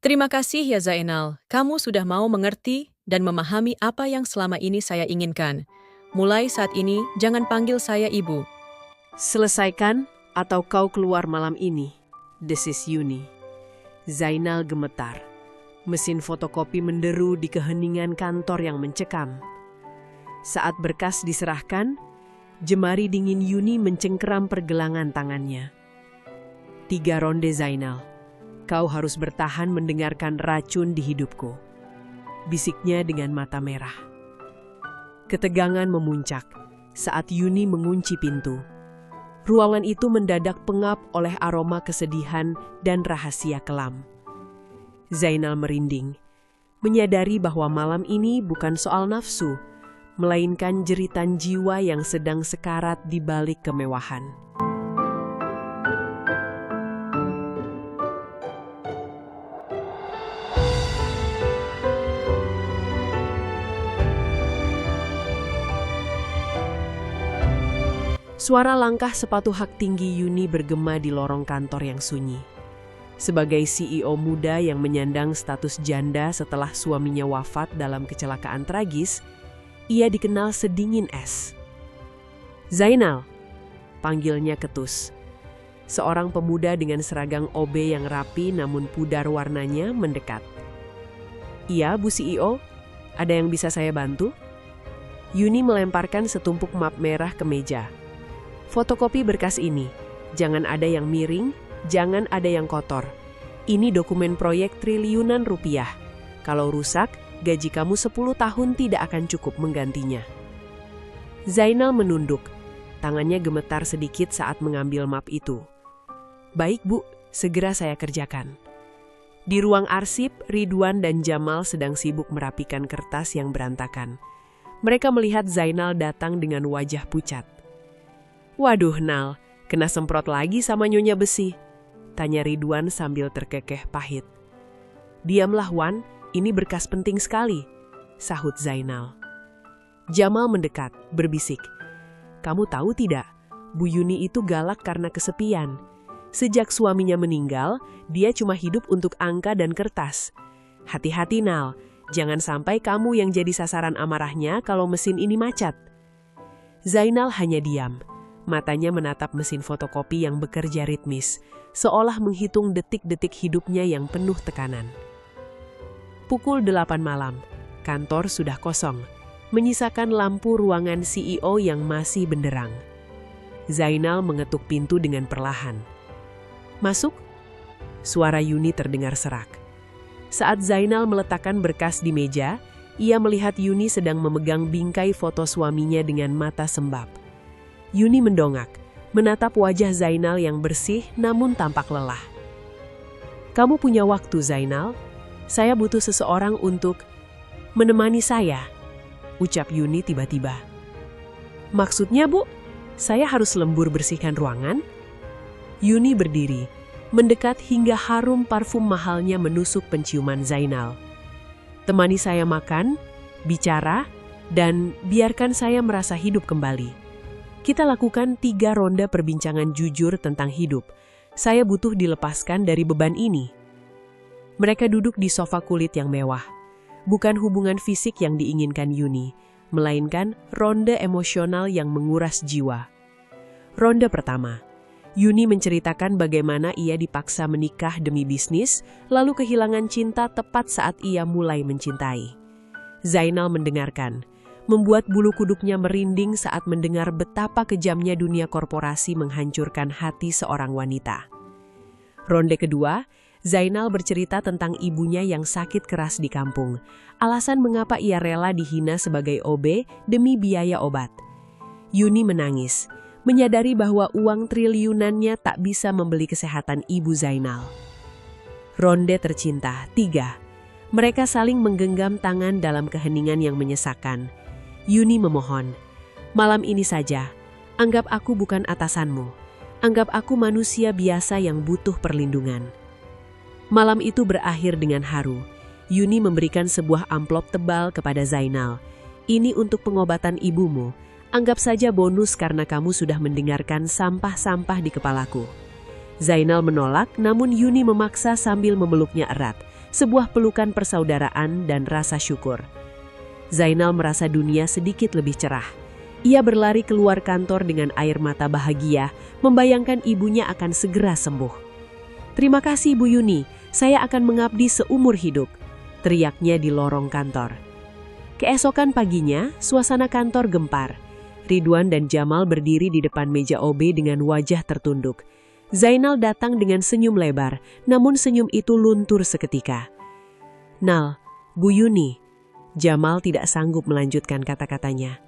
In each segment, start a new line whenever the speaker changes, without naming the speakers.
Terima kasih ya Zainal, kamu sudah mau mengerti dan memahami apa yang selama ini saya inginkan. Mulai saat ini, jangan panggil saya ibu.
Selesaikan atau kau keluar malam ini, desis Yuni. Zainal gemetar. Mesin fotokopi menderu di keheningan kantor yang mencekam. Saat berkas diserahkan, jemari dingin Yuni mencengkeram pergelangan tangannya. 3 ronde Zainal. Kau harus bertahan mendengarkan racun di hidupku. Bisiknya dengan mata merah. Ketegangan memuncak saat Yuni mengunci pintu. Ruangan itu mendadak pengap oleh aroma kesedihan dan rahasia kelam. Zainal merinding, menyadari bahwa malam ini bukan soal nafsu, melainkan jeritan jiwa yang sedang sekarat di balik kemewahan. Suara langkah sepatu hak tinggi Yuni bergema di lorong kantor yang sunyi. Sebagai CEO muda yang menyandang status janda setelah suaminya wafat dalam kecelakaan tragis, ia dikenal sedingin es. Zainal, panggilnya ketus. Seorang pemuda dengan seragam OB yang rapi namun pudar warnanya mendekat. Iya, Bu CEO, ada yang bisa saya bantu? Yuni melemparkan setumpuk map merah ke meja. Fotokopi berkas ini, jangan ada yang miring, jangan ada yang kotor. Ini dokumen proyek triliunan rupiah. Kalau rusak, gaji kamu 10 tahun tidak akan cukup menggantinya. Zainal menunduk, tangannya gemetar sedikit saat mengambil map itu. Baik Bu, segera saya kerjakan. Di ruang arsip, Ridwan dan Jamal sedang sibuk merapikan kertas yang berantakan. Mereka melihat Zainal datang dengan wajah pucat. Waduh Nal, kena semprot lagi sama Nyonya Besi? Tanya Ridwan sambil terkekeh pahit. Diamlah Wan, ini berkas penting sekali, sahut Zainal. Jamal mendekat, berbisik. Kamu tahu tidak, Bu Yuni itu galak karena kesepian. Sejak suaminya meninggal, dia cuma hidup untuk angka dan kertas. Hati-hati Nal, jangan sampai kamu yang jadi sasaran amarahnya kalau mesin ini macet. Zainal hanya diam. Matanya menatap mesin fotokopi yang bekerja ritmis, seolah menghitung detik-detik hidupnya yang penuh tekanan. Pukul 8 malam, kantor sudah kosong, menyisakan lampu ruangan CEO yang masih benderang. Zainal mengetuk pintu dengan perlahan. Masuk? Suara Yuni terdengar serak. Saat Zainal meletakkan berkas di meja, ia melihat Yuni sedang memegang bingkai foto suaminya dengan mata sembab. Yuni mendongak, menatap wajah Zainal yang bersih namun tampak lelah. Kamu punya waktu Zainal? Saya butuh seseorang untuk menemani saya, ucap Yuni tiba-tiba. Maksudnya Bu, saya harus lembur bersihkan ruangan? Yuni berdiri, mendekat hingga harum parfum mahalnya menusuk penciuman Zainal. Temani saya makan, bicara, dan biarkan saya merasa hidup kembali. Kita lakukan 3 ronde perbincangan jujur tentang hidup. Saya butuh dilepaskan dari beban ini. Mereka duduk di sofa kulit yang mewah. Bukan hubungan fisik yang diinginkan Yuni, melainkan ronde emosional yang menguras jiwa. Ronde pertama, Yuni menceritakan bagaimana ia dipaksa menikah demi bisnis, lalu kehilangan cinta tepat saat ia mulai mencintai. Zainal mendengarkan, membuat bulu kuduknya merinding saat mendengar betapa kejamnya dunia korporasi menghancurkan hati seorang wanita. Ronde kedua, Zainal bercerita tentang ibunya yang sakit keras di kampung, alasan mengapa ia rela dihina sebagai OB demi biaya obat. Yuni menangis, menyadari bahwa uang triliunannya tak bisa membeli kesehatan ibu Zainal. Ronde tercinta, 3. Mereka saling menggenggam tangan dalam keheningan yang menyesakan. Yuni memohon, malam ini saja, anggap aku bukan atasanmu. Anggap aku manusia biasa yang butuh perlindungan. Malam itu berakhir dengan haru. Yuni memberikan sebuah amplop tebal kepada Zainal. Ini untuk pengobatan ibumu. Anggap saja bonus karena kamu sudah mendengarkan sampah-sampah di kepalaku. Zainal menolak, namun Yuni memaksa sambil memeluknya erat, sebuah pelukan persaudaraan dan rasa syukur. Zainal merasa dunia sedikit lebih cerah. Ia berlari keluar kantor dengan air mata bahagia, membayangkan ibunya akan segera sembuh. "Terima kasih Bu Yuni, saya akan mengabdi seumur hidup," teriaknya di lorong kantor. Keesokan paginya, suasana kantor gempar. Ridwan dan Jamal berdiri di depan meja OB dengan wajah tertunduk. Zainal datang dengan senyum lebar, namun senyum itu luntur seketika. "Nal, Bu Yuni." Jamal tidak sanggup melanjutkan kata-katanya.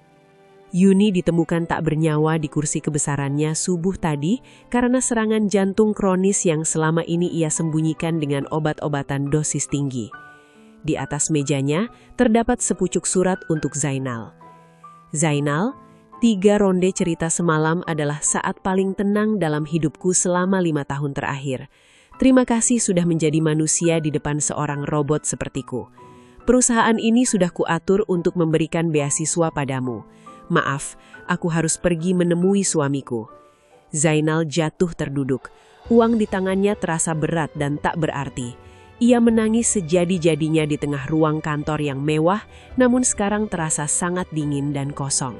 Yuni ditemukan tak bernyawa di kursi kebesarannya subuh tadi karena serangan jantung kronis yang selama ini ia sembunyikan dengan obat-obatan dosis tinggi. Di atas mejanya terdapat sepucuk surat untuk Zainal. "Zainal, 3 ronde cerita semalam adalah saat paling tenang dalam hidupku selama 5 tahun terakhir. Terima kasih sudah menjadi manusia di depan seorang robot sepertiku. Perusahaan ini sudah kuatur untuk memberikan beasiswa padamu. Maaf, aku harus pergi menemui suamiku." Zainal jatuh terduduk. Uang di tangannya terasa berat dan tak berarti. Ia menangis sejadi-jadinya di tengah ruang kantor yang mewah, namun sekarang terasa sangat dingin dan kosong.